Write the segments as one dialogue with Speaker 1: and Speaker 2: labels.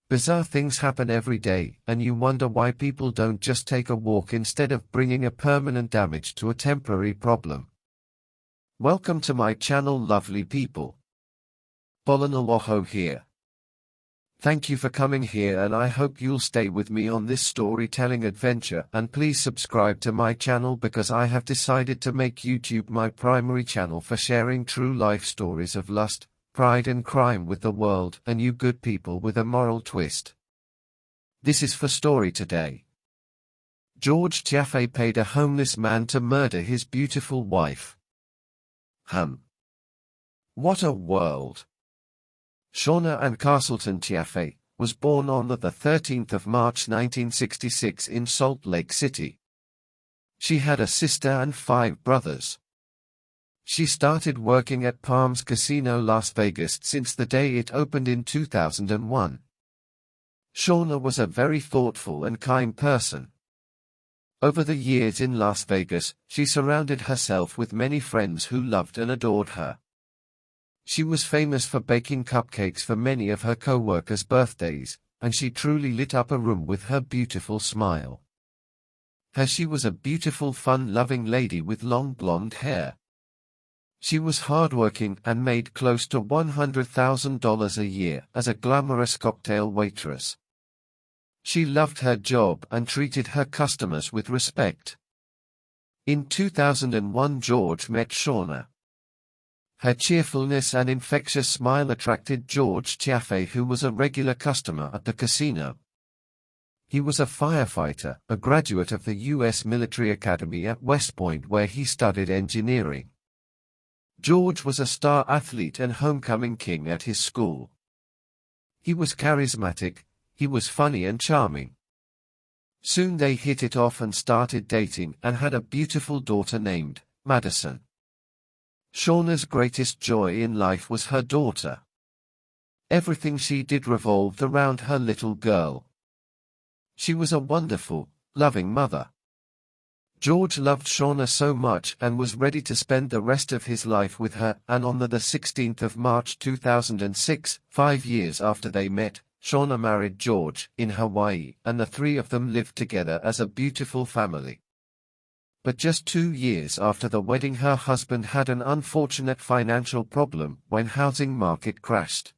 Speaker 1: Bizarre things happen every day, and you wonder why people don't just take a walk instead of bringing a permanent damage to a temporary problem. Welcome to my channel, lovely people. Bolanawoho here. Thank you for coming here, and I hope you'll stay with me on this storytelling adventure, and please subscribe to my channel because I have decided to make YouTube my primary channel for sharing true life stories of lust, pride and crime with the world, and you good people with a moral twist. This is for story today. George Tiaffay paid a homeless man to murder his beautiful wife. What a world! Shauna Ann Castleton Tiaffay was born on the 13th of March 1966 in Salt Lake City. She had a sister and 5 brothers. She started working at Palms Casino Las Vegas since the day it opened in 2001. Shauna was a very thoughtful and kind person. Over the years in Las Vegas, she surrounded herself with many friends who loved and adored her. She was famous for baking cupcakes for many of her co-workers' birthdays, and she truly lit up a room with her beautiful smile. She was a beautiful, fun-loving lady with long blonde hair. She was hardworking and made close to $100,000 a year as a glamorous cocktail waitress. She loved her job and treated her customers with respect. In 2001, George met Shauna. Her cheerfulness and infectious smile attracted George Tiaffay, who was a regular customer at the casino. He was a firefighter, a graduate of the U.S. Military Academy at West Point, where he studied engineering. George was a star athlete and homecoming king at his school. He was charismatic, he was funny and charming. Soon they hit it off and started dating and had a beautiful daughter named Madison. Shauna's greatest joy in life was her daughter. Everything she did revolved around her little girl. She was a wonderful, loving mother. George loved Shauna so much and was ready to spend the rest of his life with her, and on the 16th of March 2006, 5 years after they met, Shauna married George in Hawaii, and the 3 of them lived together as a beautiful family. But just 2 years after the wedding, her husband had an unfortunate financial problem when housing market crashed.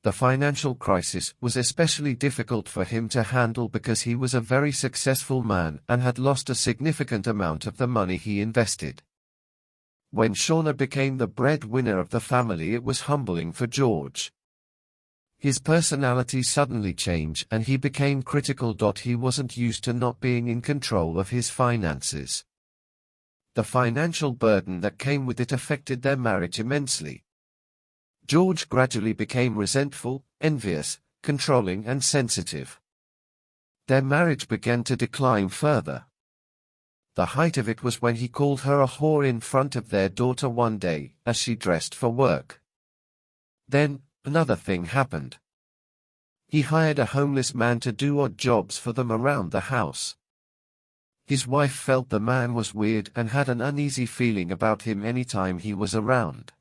Speaker 1: The financial crisis was especially difficult for him to handle because he was a very successful man and had lost a significant amount of the money he invested. When Shauna became the breadwinner of the family, it was humbling for George. His personality suddenly changed and he became critical. He wasn't used to not being in control of his finances. The financial burden that came with it affected their marriage immensely. George gradually became resentful, envious, controlling and sensitive. Their marriage began to decline further. The height of it was when he called her a whore in front of their daughter one day as she dressed for work. Then, another thing happened. He hired a homeless man to do odd jobs for them around the house. His wife felt the man was weird and had an uneasy feeling about him anytime he was around.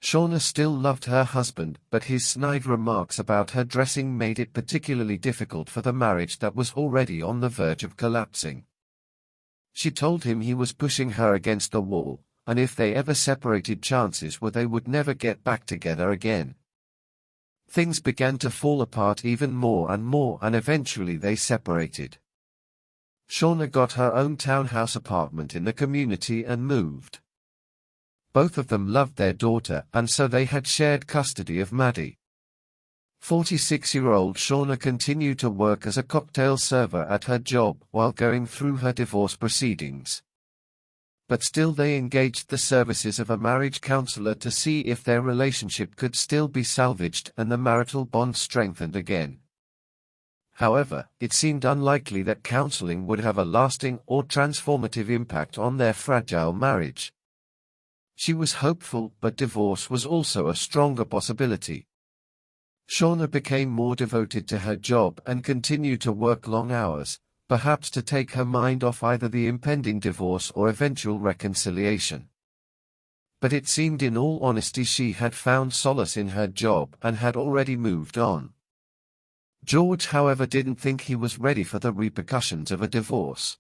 Speaker 1: Shauna still loved her husband, but his snide remarks about her dressing made it particularly difficult for the marriage that was already on the verge of collapsing. She told him he was pushing her against the wall, and if they ever separated, chances were they would never get back together again. Things began to fall apart even more, and eventually they separated. Shauna got her own townhouse apartment in the community and moved. Both of them loved their daughter, and so they had shared custody of Maddie. 46-year-old Shauna continued to work as a cocktail server at her job while going through her divorce proceedings. But still they engaged the services of a marriage counselor to see if their relationship could still be salvaged and the marital bond strengthened again. However, it seemed unlikely that counseling would have a lasting or transformative impact on their fragile marriage. She was hopeful, but divorce was also a stronger possibility. Shauna became more devoted to her job and continued to work long hours, perhaps to take her mind off either the impending divorce or eventual reconciliation. But it seemed in all honesty she had found solace in her job and had already moved on. George, however, didn't think he was ready for the repercussions of a divorce.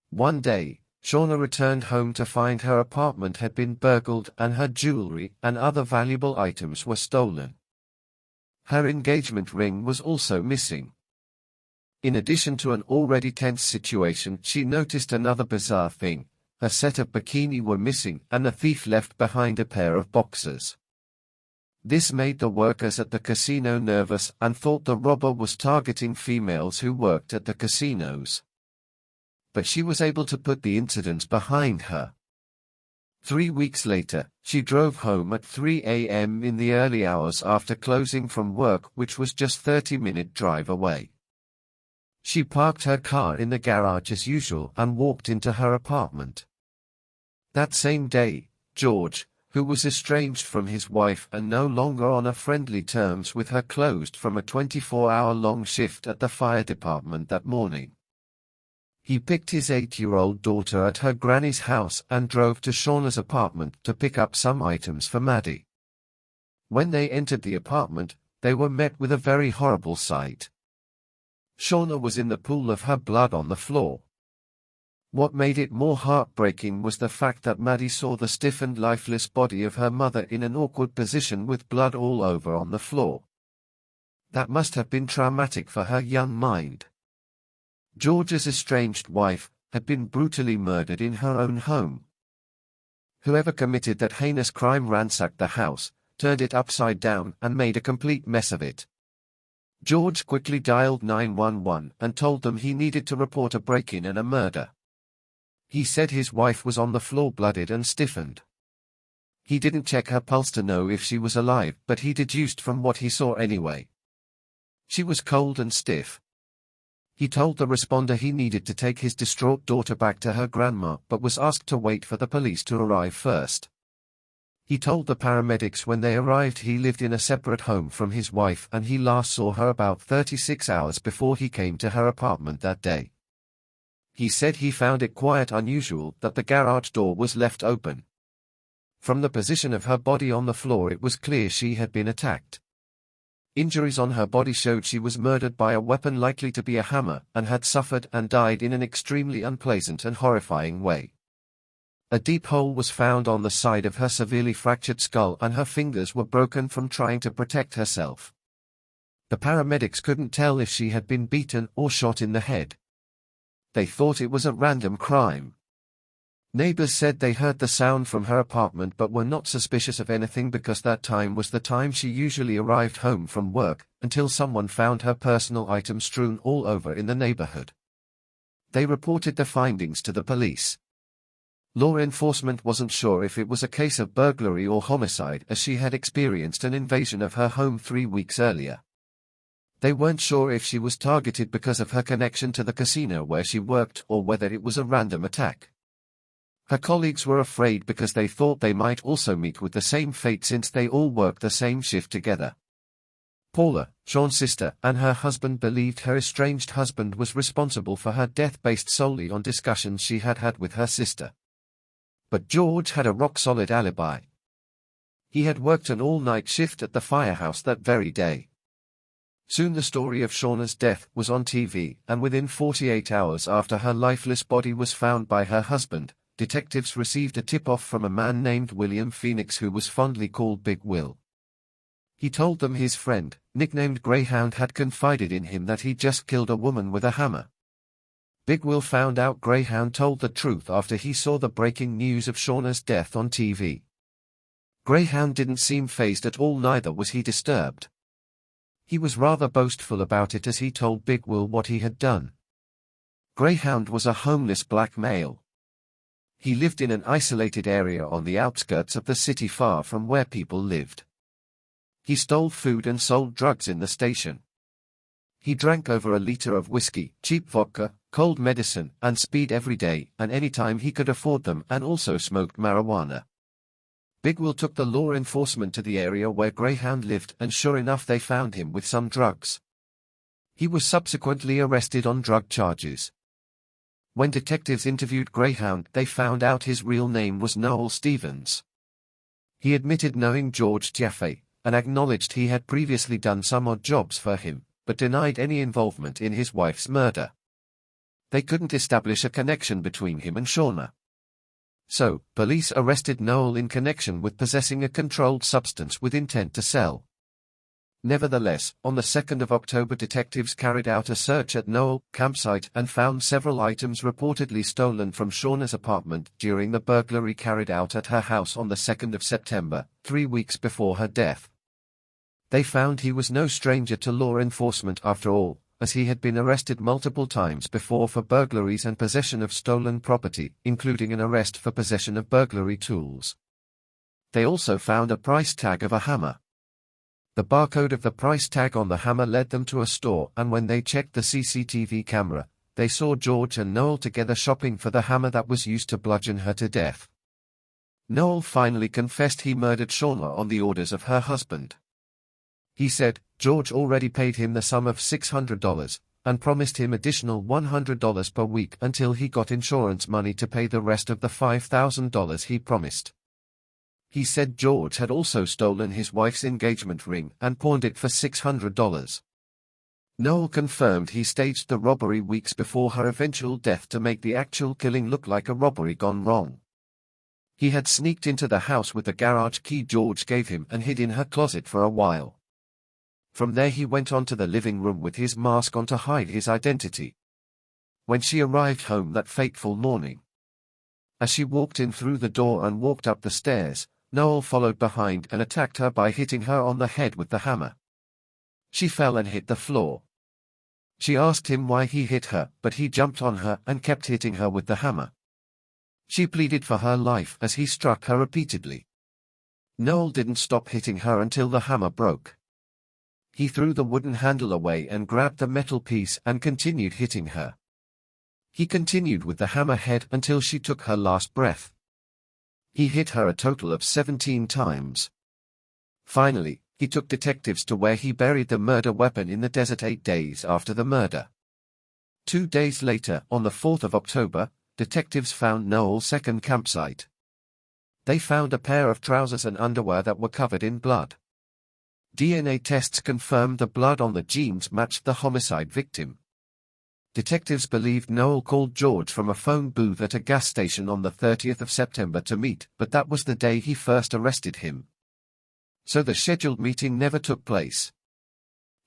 Speaker 1: One day, Shauna returned home to find her apartment had been burgled and her jewelry and other valuable items were stolen. Her engagement ring was also missing. In addition to an already tense situation, she noticed another bizarre thing. Her set of bikini were missing and the thief left behind a pair of boxers. This made the workers at the casino nervous and thought the robber was targeting females who worked at the casinos. But she was able to put the incident behind her. 3 weeks later, she drove home at 3 a.m. in the early hours after closing from work, which was just 30-minute drive away. She parked her car in the garage as usual and walked into her apartment. That same day, George, who was estranged from his wife and no longer on friendly terms with her, closed from a 24-hour-long shift at the fire department that morning. He picked his 8-year-old daughter at her granny's house and drove to Shauna's apartment to pick up some items for Maddie. When they entered the apartment, they were met with a very horrible sight. Shauna was in the pool of her blood on the floor. What made it more heartbreaking was the fact that Maddie saw the stiffened, lifeless body of her mother in an awkward position with blood all over on the floor. That must have been traumatic for her young mind. George's estranged wife had been brutally murdered in her own home. Whoever committed that heinous crime ransacked the house, turned it upside down and made a complete mess of it. George quickly dialed 911 and told them he needed to report a break-in and a murder. He said his wife was on the floor, bloodied and stiffened. He didn't check her pulse to know if she was alive, but he deduced from what he saw anyway. She was cold and stiff. He told the responder he needed to take his distraught daughter back to her grandma, but was asked to wait for the police to arrive first. He told the paramedics when they arrived he lived in a separate home from his wife and he last saw her about 36 hours before he came to her apartment that day. He said he found it quite unusual that the garage door was left open. From the position of her body on the floor, it was clear she had been attacked. Injuries on her body showed she was murdered by a weapon likely to be a hammer and had suffered and died in an extremely unpleasant and horrifying way. A deep hole was found on the side of her severely fractured skull and her fingers were broken from trying to protect herself. The paramedics couldn't tell if she had been beaten or shot in the head. They thought it was a random crime. Neighbors said they heard the sound from her apartment but were not suspicious of anything because that time was the time she usually arrived home from work, until someone found her personal items strewn all over in the neighborhood. They reported the findings to the police. Law enforcement wasn't sure if it was a case of burglary or homicide, as she had experienced an invasion of her home 3 weeks earlier. They weren't sure if she was targeted because of her connection to the casino where she worked or whether it was a random attack. Her colleagues were afraid because they thought they might also meet with the same fate since they all worked the same shift together. Paula, Sean's sister, and her husband believed her estranged husband was responsible for her death based solely on discussions she had had with her sister. But George had a rock-solid alibi. He had worked an all-night shift at the firehouse that very day. Soon the story of Shauna's death was on TV, and within 48 hours after her lifeless body was found by her husband, detectives received a tip-off from a man named William Phoenix who was fondly called Big Will. He told them his friend, nicknamed Greyhound, had confided in him that he just killed a woman with a hammer. Big Will found out Greyhound told the truth after he saw the breaking news of Shauna's death on TV. Greyhound didn't seem fazed at all, neither was he disturbed. He was rather boastful about it as he told Big Will what he had done. Greyhound was a homeless black male. He lived in an isolated area on the outskirts of the city far from where people lived. He stole food and sold drugs in the station. He drank over a liter of whiskey, cheap vodka, cold medicine, and speed every day and any time he could afford them, and also smoked marijuana. Big Will took the law enforcement to the area where Greyhound lived, and sure enough they found him with some drugs. He was subsequently arrested on drug charges. When detectives interviewed Greyhound, they found out his real name was Noel Stevens. He admitted knowing George Tiaffay, and acknowledged he had previously done some odd jobs for him, but denied any involvement in his wife's murder. They couldn't establish a connection between him and Shauna. So, police arrested Noel in connection with possessing a controlled substance with intent to sell. Nevertheless, on the 2nd of October, detectives carried out a search at Noel's campsite and found several items reportedly stolen from Shauna's apartment during the burglary carried out at her house on the 2nd of September, 3 weeks before her death. They found he was no stranger to law enforcement after all, as he had been arrested multiple times before for burglaries and possession of stolen property, including an arrest for possession of burglary tools. They also found a price tag of a hammer. The barcode of the price tag on the hammer led them to a store, and when they checked the CCTV camera, they saw George and Noel together shopping for the hammer that was used to bludgeon her to death. Noel finally confessed he murdered Shauna on the orders of her husband. He said George already paid him the sum of $600, and promised him additional $100 per week until he got insurance money to pay the rest of the $5,000 he promised. He said George had also stolen his wife's engagement ring and pawned it for $600. Noel confirmed he staged the robbery weeks before her eventual death to make the actual killing look like a robbery gone wrong. He had sneaked into the house with the garage key George gave him and hid in her closet for a while. From there he went on to the living room with his mask on to hide his identity. When she arrived home that fateful morning, as she walked in through the door and walked up the stairs, Noel followed behind and attacked her by hitting her on the head with the hammer. She fell and hit the floor. She asked him why he hit her, but he jumped on her and kept hitting her with the hammer. She pleaded for her life as he struck her repeatedly. Noel didn't stop hitting her until the hammer broke. He threw the wooden handle away and grabbed the metal piece and continued hitting her. He continued with the hammer head until she took her last breath. He hit her a total of 17 times. Finally, he took detectives to where he buried the murder weapon in the desert 8 days after the murder. 2 days later, on the 4th of October, detectives found Noel's second campsite. They found a pair of trousers and underwear that were covered in blood. DNA tests confirmed the blood on the jeans matched the homicide victim. Detectives believed Noel called George from a phone booth at a gas station on the 30th of September to meet, but that was the day he first arrested him. So the scheduled meeting never took place.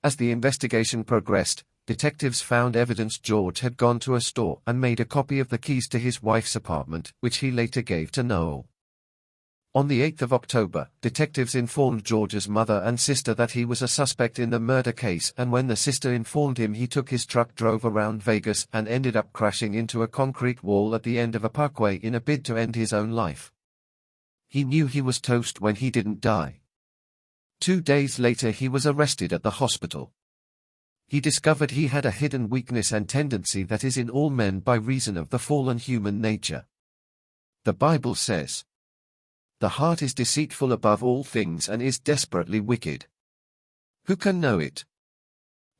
Speaker 1: As the investigation progressed, detectives found evidence George had gone to a store and made a copy of the keys to his wife's apartment, which he later gave to Noel. On the 8th of October, detectives informed George's mother and sister that he was a suspect in the murder case, and when the sister informed him, he took his truck, drove around Vegas, and ended up crashing into a concrete wall at the end of a parkway in a bid to end his own life. He knew he was toast when he didn't die. 2 days later he was arrested at the hospital. He discovered he had a hidden weakness and tendency that is in all men by reason of the fallen human nature. The Bible says, "The heart is deceitful above all things and is desperately wicked. Who can know it?"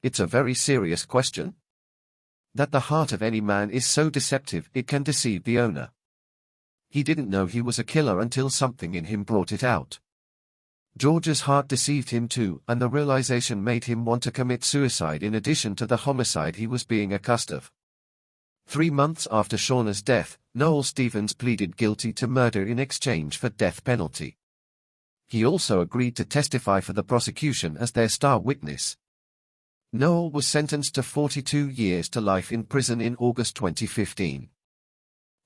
Speaker 1: It's a very serious question. That the heart of any man is so deceptive it can deceive the owner. He didn't know he was a killer until something in him brought it out. George's heart deceived him too, and the realization made him want to commit suicide in addition to the homicide he was being accused of. 3 months after Shauna's death, Noel Stevens pleaded guilty to murder in exchange for death penalty. He also agreed to testify for the prosecution as their star witness. Noel was sentenced to 42 years to life in prison in August 2015.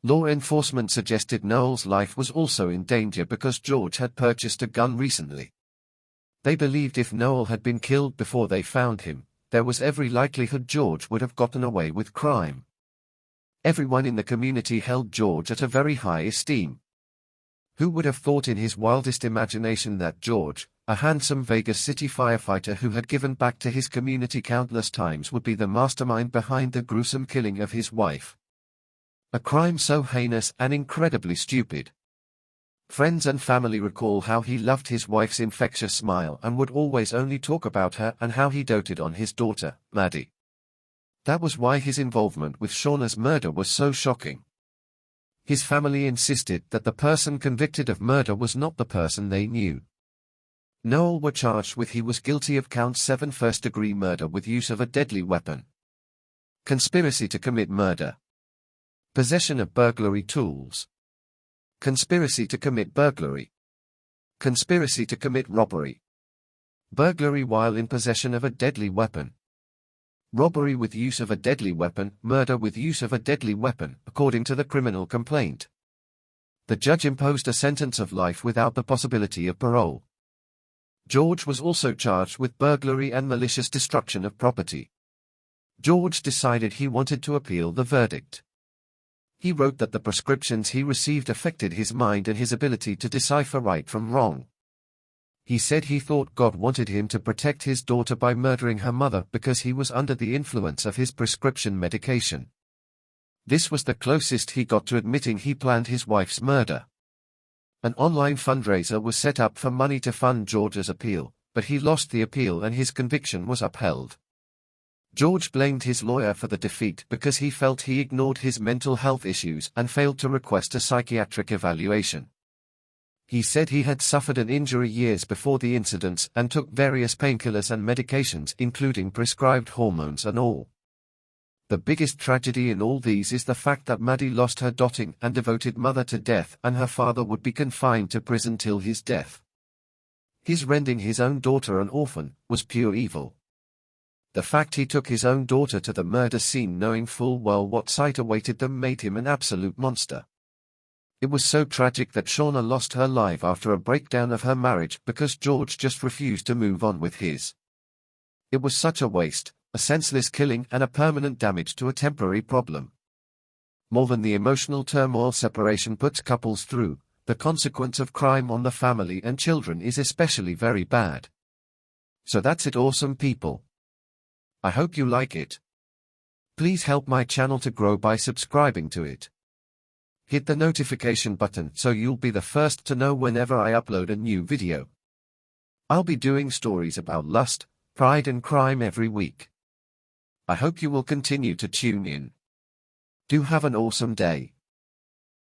Speaker 1: Law enforcement suggested Noel's life was also in danger because George had purchased a gun recently. They believed if Noel had been killed before they found him, there was every likelihood George would have gotten away with crime. Everyone in the community held George at a very high esteem. Who would have thought in his wildest imagination that George, a handsome Vegas City firefighter who had given back to his community countless times, would be the mastermind behind the gruesome killing of his wife? A crime so heinous and incredibly stupid. Friends and family recall how he loved his wife's infectious smile and would always only talk about her, and how he doted on his daughter, Maddie. That was why his involvement with Shauna's murder was so shocking. His family insisted that the person convicted of murder was not the person they knew. Noel were charged with he was guilty of count 7 first-degree murder with use of a deadly weapon, conspiracy to commit murder, possession of burglary tools, conspiracy to commit burglary, conspiracy to commit robbery, burglary while in possession of a deadly weapon, robbery with use of a deadly weapon, murder with use of a deadly weapon, according to the criminal complaint. The judge imposed a sentence of life without the possibility of parole. George was also charged with burglary and malicious destruction of property. George decided he wanted to appeal the verdict. He wrote that the prescriptions he received affected his mind and his ability to decipher right from wrong. He said he thought God wanted him to protect his daughter by murdering her mother because he was under the influence of his prescription medication. This was the closest he got to admitting he planned his wife's murder. An online fundraiser was set up for money to fund George's appeal, but he lost the appeal and his conviction was upheld. George blamed his lawyer for the defeat because he felt he ignored his mental health issues and failed to request a psychiatric evaluation. He said he had suffered an injury years before the incidents and took various painkillers and medications including prescribed hormones and all. The biggest tragedy in all these is the fact that Maddie lost her doting and devoted mother to death and her father would be confined to prison till his death. His rendering his own daughter an orphan was pure evil. The fact he took his own daughter to the murder scene knowing full well what sight awaited them made him an absolute monster. It was so tragic that Shauna lost her life after a breakdown of her marriage because George just refused to move on with his. It was such a waste, a senseless killing and a permanent damage to a temporary problem. More than the emotional turmoil separation puts couples through, the consequence of crime on the family and children is especially very bad. So that's it, awesome people. I hope you like it. Please help my channel to grow by subscribing to it. Hit the notification button so you'll be the first to know whenever I upload a new video. I'll be doing stories about lust, pride and crime every week. I hope you will continue to tune in. Do have an awesome day.